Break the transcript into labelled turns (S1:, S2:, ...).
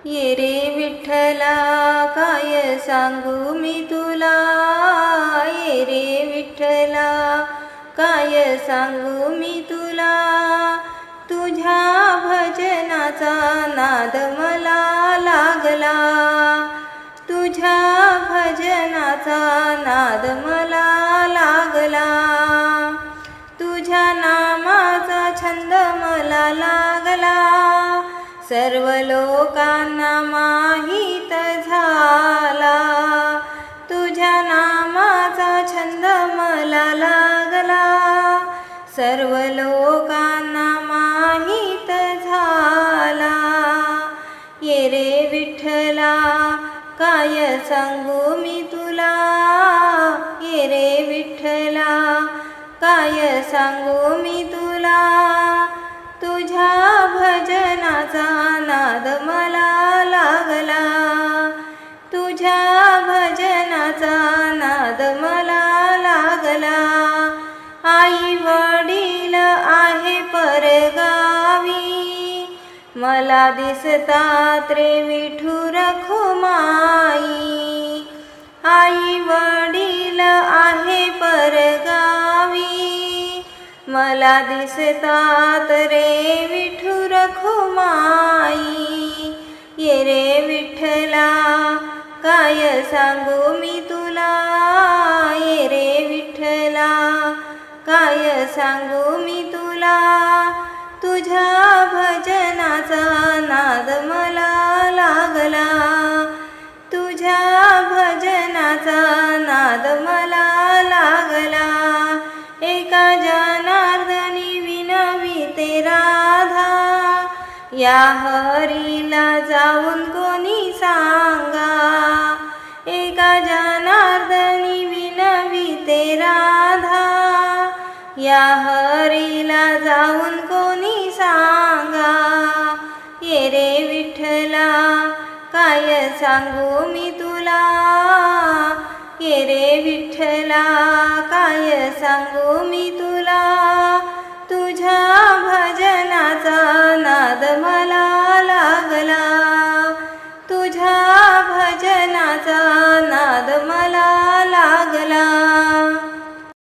S1: ये रे विठ्ठला काय सांगू मी तुला, ये रे विठ्ठला काय सांगू मी तुला, तुझ्या भजनाचा नाद मला लागला, तुझ्या भजनाचा नाद मला लागला, तुझ्या नामाचा छंद मला लागला, सर्व लोकांना माहीत झाला, तुझ्या नामाचा छंद मला लागला, सर्व लोकांना माहीत झाला, ये रे विठ्ठला काय सांगू मी तुला, ये रे विठ्ठला काय सांगू मी तुला, तुझ्या भजनाचा नाद मला लागला, तुझ्या भजनाचा नाद मला लागला, आई वडील आहे परगावी, मला दिसतात रे विठू रखुमाई, आई वडील आहे परगावी, मला दिसतात रे विठू रखुमाई, ये रे विठ्ठला काय सांगू मी तुला, ये रे विठ्ठला काय सांगू मी तुला, तुझ्या भजनाचा नाद मला लागला, तुझ्या भजनाचा नाद मला लागला, एका जनार्दनी विनविते राधा, या हरीला जाऊन कोणी सांगा, एका जनार्दनी विनविते राधा, या हरीला जाऊन कोणी सांगा, ये रे विठ्ठला काय सांगू मी तुला, ये रे विठ्ठला काय सांगू मी तुला.